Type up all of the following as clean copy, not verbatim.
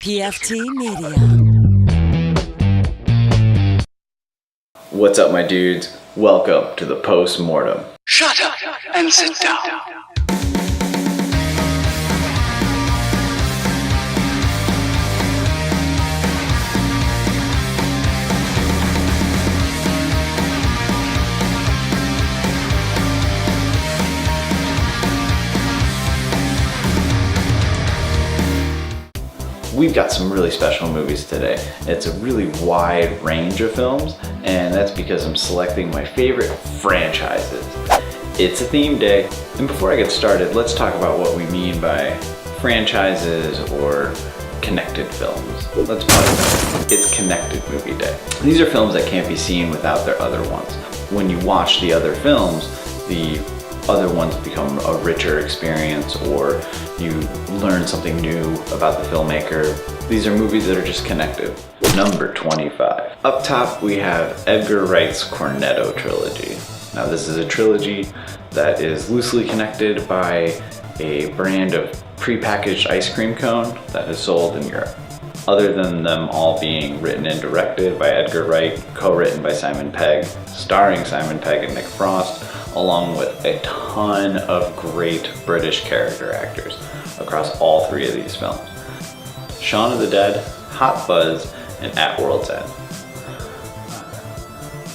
PFT Media. What's up, my dudes? Welcome to the Post-Mortem. Shut up and sit down. We've got some really special movies today. It's a really wide range of films, and that's because I'm selecting my favorite franchises. It's a theme day, and before I get started, let's talk about what we mean by franchises or connected films. Let's talk about it. It's connected movie day. These are films that can't be seen without their other ones. When you watch the other films, the other ones become a richer experience, or you learn something new about the filmmaker. These are movies that are just connected. Number 25. Up top we have Edgar Wright's Cornetto Trilogy. Now this is a trilogy that is loosely connected by a brand of prepackaged ice cream cone that is sold in Europe. Other than them all being written and directed by Edgar Wright, co-written by Simon Pegg, starring Simon Pegg and Nick Frost, along with a ton of great British character actors across all three of these films. Shaun of the Dead, Hot Fuzz, and At World's End.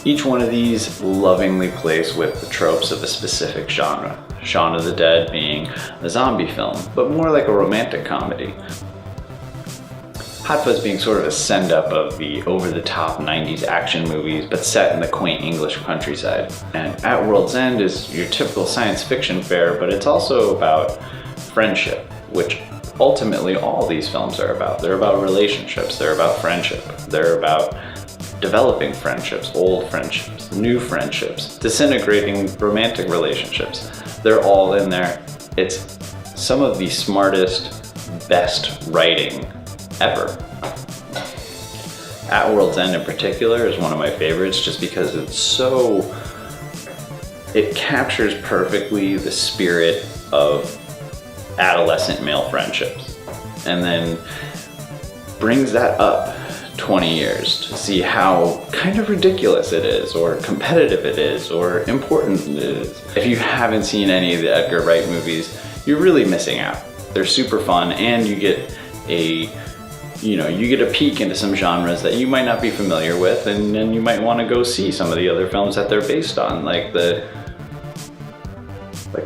Each one of these lovingly plays with the tropes of a specific genre. Shaun of the Dead being a zombie film, but more like a romantic comedy. Hot Fuzz being sort of a send-up of the over-the-top 90s action movies, but set in the quaint English countryside. And At World's End is your typical science fiction fare, but it's also about friendship, which ultimately all these films are about. They're about relationships, they're about friendship, they're about developing friendships, old friendships, new friendships, disintegrating romantic relationships. They're all in there. It's some of the smartest, best writing ever. At World's End in particular is one of my favorites just because it captures perfectly the spirit of adolescent male friendships, and then brings that up 20 years to see how kind of ridiculous it is, or competitive it is, or important it is. If you haven't seen any of the Edgar Wright movies, you're really missing out. They're super fun, and you get a peek into some genres that you might not be familiar with, and then you might want to go see some of the other films that they're based on, like the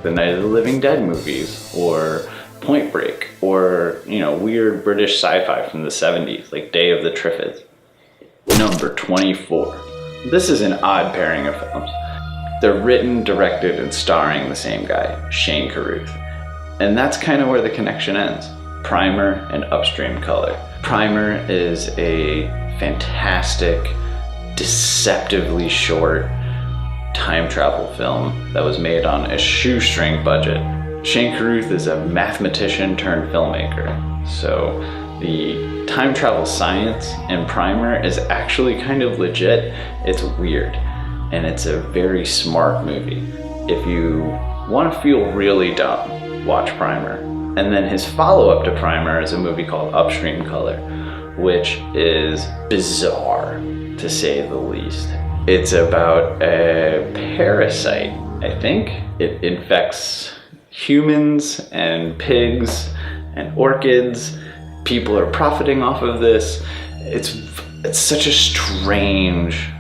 Night of the Living Dead movies, or Point Break, or weird British sci-fi from the 70s, like Day of the Triffids. Number 24. This is an odd pairing of films. They're written, directed, and starring the same guy, Shane Carruth. And that's kind of where the connection ends. Primer and Upstream Color. Primer is a fantastic, deceptively short time travel film that was made on a shoestring budget. Shane Carruth is a mathematician turned filmmaker, so the time travel science in Primer is actually kind of legit. It's weird, and it's a very smart movie. If you want to feel really dumb, watch Primer. And then his follow-up to Primer is a movie called Upstream Color, which is bizarre, to say the least. It's about a parasite, I think. It infects humans and pigs and orchids. People are profiting off of this. It's such a strange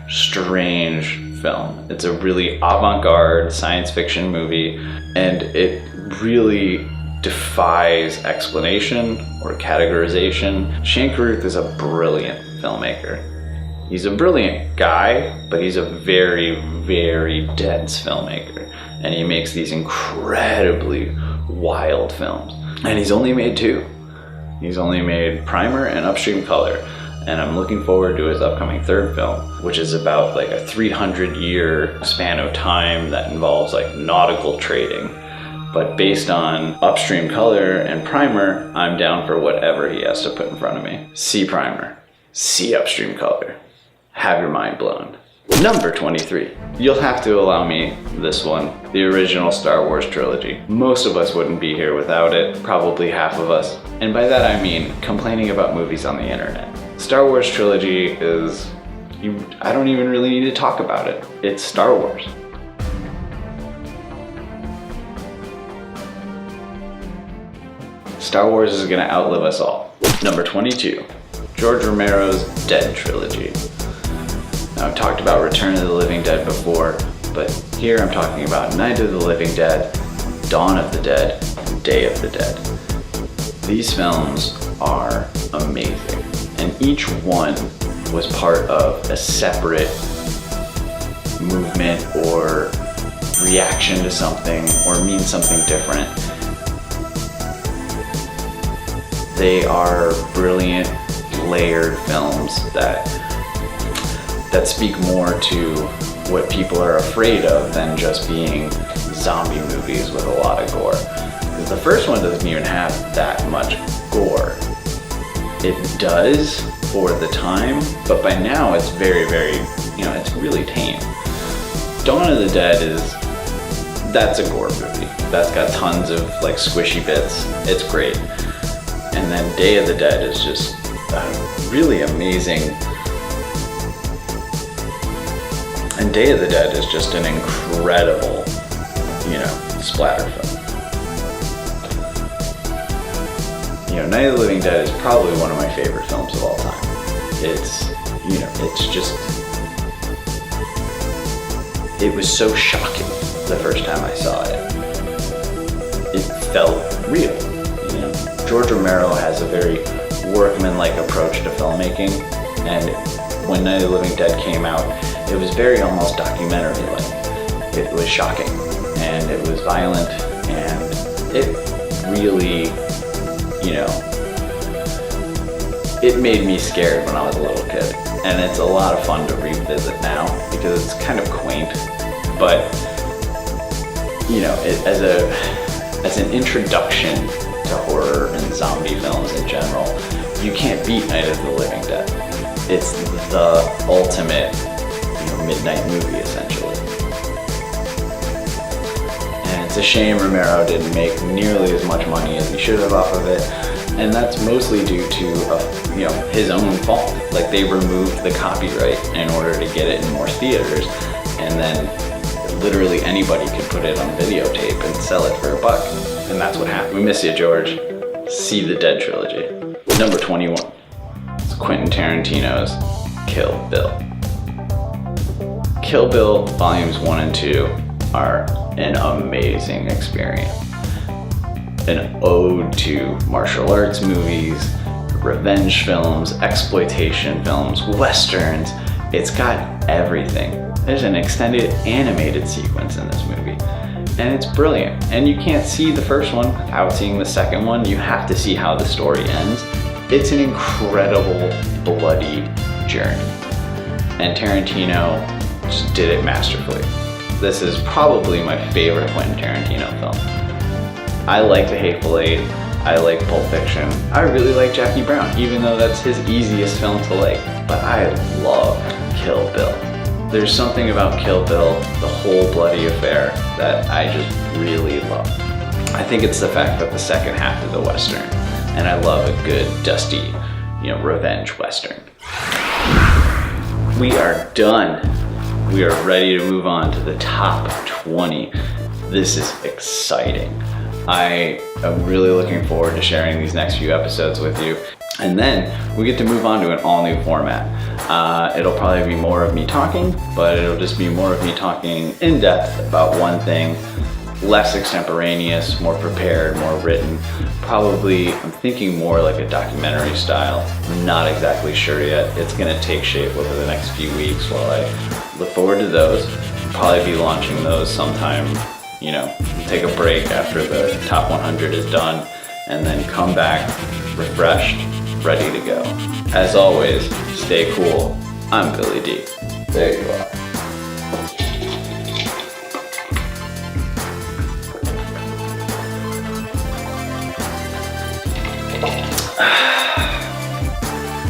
film. It's a really avant-garde science fiction movie, and it really defies explanation or categorization. Shane Carruth is a brilliant filmmaker. He's a brilliant guy, but he's a very, very dense filmmaker. And he makes these incredibly wild films. And he's only made two. He's only made Primer and Upstream Color. And I'm looking forward to his upcoming third film, which is about like a 300-year span of time that involves like nautical trading. But based on Upstream Color and Primer, I'm down for whatever he has to put in front of me. See Primer, see Upstream Color, have your mind blown. Number 23. You'll have to allow me this one, the original Star Wars trilogy. Most of us wouldn't be here without it, probably half of us. And by that I mean complaining about movies on the internet. Star Wars trilogy is, I don't even really need to talk about it. It's Star Wars. Star Wars is gonna outlive us all. Number 22. George Romero's Dead Trilogy. Now, I've talked about Return of the Living Dead before, but here I'm talking about Night of the Living Dead, Dawn of the Dead, and Day of the Dead. These films are amazing, and each one was part of a separate movement or reaction to something or means something different. They are brilliant, layered films that speak more to what people are afraid of than just being zombie movies with a lot of gore. Because the first one doesn't even have that much gore. It does for the time, but by now it's very, it's really tame. Dawn of the Dead that's a gore movie. That's got tons of like squishy bits. It's great. And then Day of the Dead is just really amazing. And Day of the Dead is just an incredible, splatter film. Night of the Living Dead is probably one of my favorite films of all time. It was so shocking the first time I saw it. It felt real. George Romero has a very workman-like approach to filmmaking, and when Night of the Living Dead came out, it was very almost documentary-like. It was shocking, and it was violent, and it really, it made me scared when I was a little kid. And it's a lot of fun to revisit now because it's kind of quaint, but as an introduction to horror and zombie films in general, you can't beat Night of the Living Dead. It's the ultimate midnight movie, essentially. And it's a shame Romero didn't make nearly as much money as he should have off of it, and that's mostly due to his own fault. Like, they removed the copyright in order to get it in more theaters, and then literally anybody could put it on videotape and sell it for $1. And that's what happened. We miss you, George. See the Dead Trilogy. Number 21. It's Quentin Tarantino's Kill Bill. Kill Bill Volumes 1 and 2 are an amazing experience. An ode to martial arts movies, revenge films, exploitation films, westerns. It's got everything. There's an extended animated sequence in this movie, and it's brilliant. And you can't see the first one without seeing the second one. You have to see how the story ends. It's an incredible, bloody journey. And Tarantino just did it masterfully. This is probably my favorite Quentin Tarantino film. I like The Hateful Eight. I like Pulp Fiction. I really like Jackie Brown, even though that's his easiest film to like. But I love Kill Bill. There's something about Kill Bill, the whole bloody affair, that I just really love. I think it's the fact that the second half is a Western, and I love a good, dusty, revenge Western. We are done. We are ready to move on to the top 20. This is exciting. I am really looking forward to sharing these next few episodes with you. And then we get to move on to an all new format. It'll probably be more of me talking, but it'll just be more of me talking in depth about one thing, less extemporaneous, more prepared, more written. Probably, I'm thinking more like a documentary style. I'm not exactly sure yet. It's gonna take shape over the next few weeks while I look forward to those. Probably be launching those sometime, take a break after the top 100 is done, and then come back refreshed, ready to go. As always, stay cool. I'm Billy D. There you are.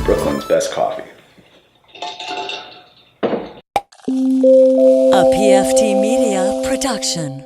Brooklyn's best coffee. FT Media Production.